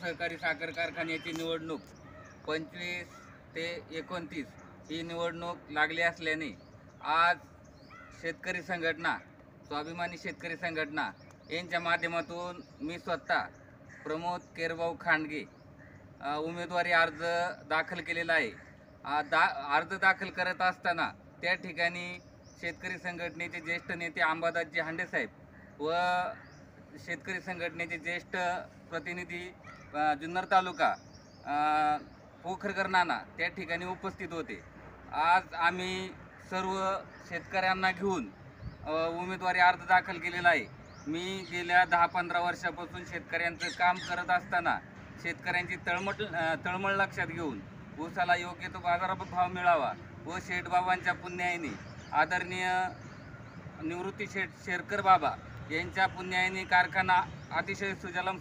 सहकारी साखर कारखान्याची निवडणूक 25 ते 29 ही निवडणूक लागली असल्याने आज शेतकरी संघटना, स्वाभिमानी शेतकरी संघटना यांच्या माध्यमातून मी स्वतः प्रमोद केरभाऊ खांडगे उमेदवारी अर्ज दाखल केलेला आहे। अर्ज दाखल करत असताना त्या ठिकाणी शेतकरी संघटनेचे ज्येष्ठ नेते अंबादासजी हांडेसाहेब व शेतकरी संघटनेचे ज्येष्ठ प्रतिनिधी जुन्नर तालुका पोखरकर नाना त्या ठिकाणी उपस्थित होते। आज आम्ही सर्व शेतकऱ्यांना घेऊन उमेदवारी अर्ज दाखल केलेला आहे। मी गेल्या 10-15 वर्षापासून शेतकऱ्यांचं काम करत असताना शेतकऱ्यांची तळमळ लक्षात घेऊन ऊसाला योग्य तो बाजारभाव मिळावा व शेठबाबांच्या पुण्याईने आदरणीय निवृत्ती शेरकर बाबा यांच्या पुण्याईने कारखाना अतिशय सुजलम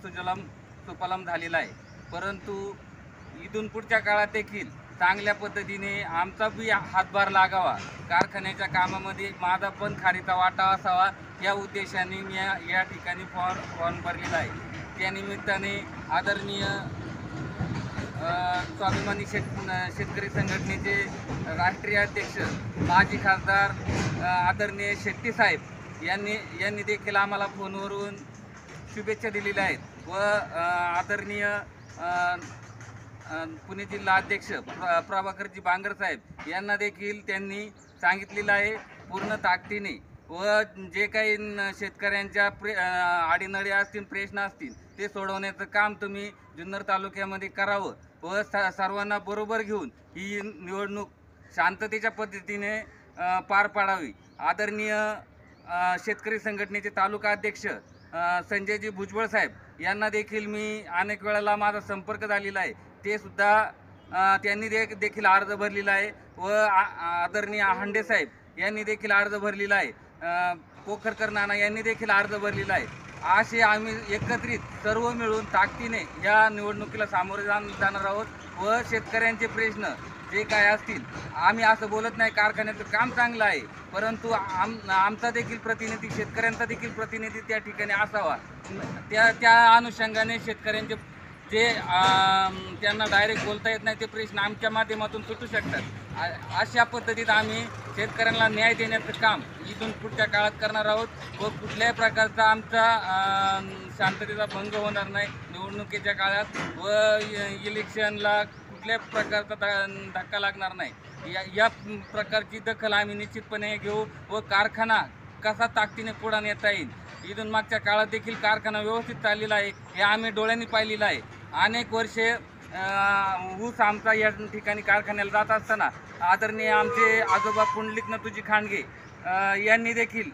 सुफलम झालेला आहे। परंतु इथून पुढच्या काळात देखील चांगल्या पद्धतीने आमचा बी हातभार लागावा, कारखान्याच्या कामामध्ये माझा पण खारीचा वाटा असावा या उद्देशाने मी या ठिकाणी फॉर्म भरलेला आहे। त्या निमित्ताने आदरणीय स्वाभिमानी शेतकरी संघटनेचे राष्ट्रीय अध्यक्ष माजी खासदार आदरणीय शेट्टी साहेब यांनी देखील आम्हाला फोनवरून शुभेच्छा दिलेल्या आहेत व आदरणीय पुणे जिल्हा अध्यक्ष प्रभाकरजी बांगर साहेब यांना देखील त्यांनी सांगितलेलं आहे पूर्ण ताकदीने व जे काही शेतकऱ्यांच्या अडीनडी असतील, प्रश्न असतील ते सोडवण्याचं काम तुम्ही जुन्नर तालुक्यामध्ये करावं व सर्वांना बरोबर घेऊन ही निवडणूक शांततेच्या पद्धतीने पार पाडावी। आदरणीय शेतकरी संघटनेचे तालुका अध्यक्ष संजयजी भुजबळ साहेब यांना देखील मी अनेक वेळेला माझा संपर्क झालेला आहे। ते सुद्धा त्यांनी देखील अर्ज भरलेला आहे व आदरणीय हांडे साहेब यांनी देखील अर्ज भरलेला आहे, पोखरकर नाना यांनी देखील अर्ज भरलेला आहे। असे आम्ही एकत्रित सर्व मिळून ताकदीने या निवडणुकीला सामोरे जाणार आहोत व शेतकऱ्यांचे प्रश्न जे काय असतील, आम्ही असं बोलत नाही कारखान्याचं काम चांगलं आहे, परंतु आमचा देखील प्रतिनिधी, शेतकऱ्यांचा देखील प्रतिनिधी त्या ठिकाणी असावा। त्या अनुषंगाने शेतकऱ्यांचे जे त्यांना डायरेक्ट बोलता येत नाही ते प्रश्न आमच्या माध्यमातून सुटू शकतात। अशा पद्धतीत आम्ही शेतकऱ्यांना न्याय देण्याचं काम इथून पुढच्या काळात करणार आहोत व कुठल्याही प्रकारचा आमचा शांततेचा भंग होणार नाही निवडणुकीच्या काळात व इलेक्शनला कुठल्याही प्रकारचा धक्का लागणार नाही। या प्रकारची दखल आम्ही निश्चितपणे घेऊ व कारखाना कसा ताकदीने पुढे नेता येईल, इथून मागच्या काळात देखील कारखाना व्यवस्थित चाललेला आहे हे आम्ही डोळ्यांनी पाहिलेलं आहे। अनेक वर्षे ऊस आमचा या ठिकाणी कारखान्याला जात असताना आदरणीय आमचे आजोबा पुंडलिक नथुजी खांडगे यांनी देखील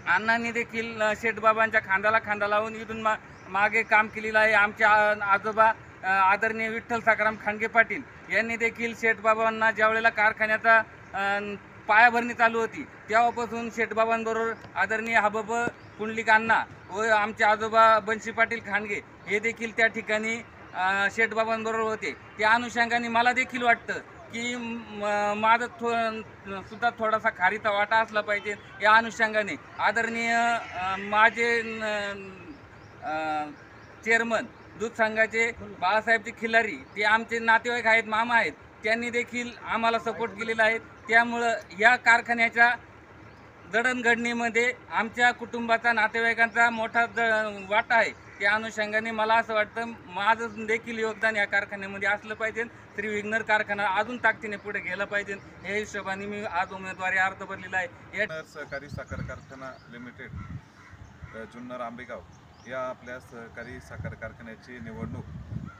अण्णांनी देखील शेठबाबांच्या खांद्याला खांदा लावून इथून मागे काम केलेलं आहे। आमचे आजोबा आदरणीय विठ्ठल सखाराम खांडगे पाटील यांनी देखील शेठबाबांना ज्यावेळेला कारखान्याचा पायाभरणी चालू होती तेव्हापासून शेठबाबांबरोबर आदरणीय हबब पुंडलिक अण्णा व आमचे आजोबा बंशी पाटील खांडगे हे देखील त्या ठिकाणी शेठबाबांबरोबर होते। त्या अनुषंगाने मला देखील वाटतं की माझं सुद्धा थोडासा खारीचा वाटा असला पाहिजे। या अनुषंगाने आदरणीय माझे चेअरमन दूध संघाचे बाळासाहेबजी खिल्लारी ते आमचे नातेवाईक आहेत, मामा आहेत, त्यांनी देखील आम्हाला सपोर्ट केलेला आहे। त्यामुळं या कारखान्याच्या जडणघडणीमध्ये आमच्या कुटुंबाचा, नातेवाईकांचा मोठा वाटा आहे। त्या अनुषंगाने मला असं वाटतं माझं देखील योगदान या कारखान्यामध्ये असलं पाहिजे। श्री विघ्नर कारखाना अजून ताकदीने पुढे गेला पाहिजे या हिशोबाने मी आज उमेदवारी अर्ज भरलेला आहे। सहकारी साखर कारखाना लिमिटेड जुन्नर आंबेगाव या आपल्या सहकारी साखर कारखान्याची निवडणूक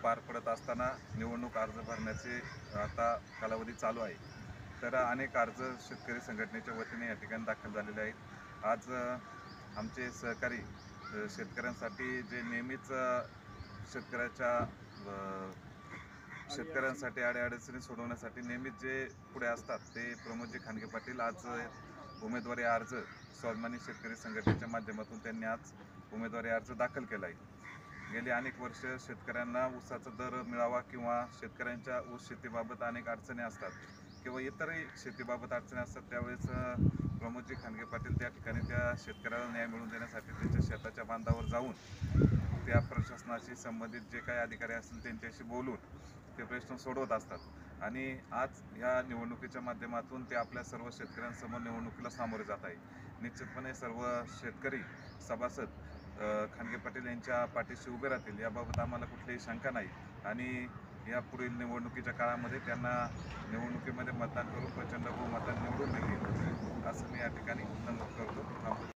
पार पडत असताना निवडणूक अर्ज भरण्याचे आता कालावधी चालू आहे। तर अनेक अर्ज शेतकरी संघटनेच्या वतीने या ठिकाणी दाखल झालेले आहेत। आज आमचे सहकारी शेतकऱ्यांसाठी जे नेहमीच शेतकऱ्यांसाठी अडीअडचणी सोडवण्यासाठी नेहमीच जे पुढे असतात ते प्रमोदजी खांडगे पाटील आज उमेदवारी अर्ज स्वाभिमानी शेतकरी संघटनेच्या माध्यमातून त्यांनी आज उमेदवारी अर्ज दाखल केला आहे। गेली अनेक वर्ष शेतकऱ्यांना ऊसाचा दर मिळावा किंवा शेतकऱ्यांच्या ऊस शेतीबाबत अनेक अडचणी असतात किंवा इतरही शेतीबाबत अडचणी असतात, त्यावेळेस प्रमोदजी खांडगे पाटील त्या ठिकाणी त्या शेतकऱ्याला न्याय मिळवून देण्यासाठी त्यांच्या शेताच्या बांधावर जाऊन त्या प्रशासनाशी संबंधित जे काही अधिकारी असतील त्यांच्याशी बोलून ते प्रश्न सोडवत असतात आणि आज ह्या निवडणुकीच्या माध्यमातून ते आपल्या सर्व शेतकऱ्यांसमोर निवडणुकीला सामोरे जात आहे. निश्चितपणे सर्व शेतकरी सभासद खांडगे पाटील यांच्या पाठीशी उभे राहतील याबाबत आम्हाला कुठलीही शंका नाही आणि या पुढील निवडणुकीच्या काळामध्ये त्यांना निवडणुकीमध्ये मतदान करून प्रचंड बहुमताने निवडून येईल असं मी या ठिकाणी नमूद करतो.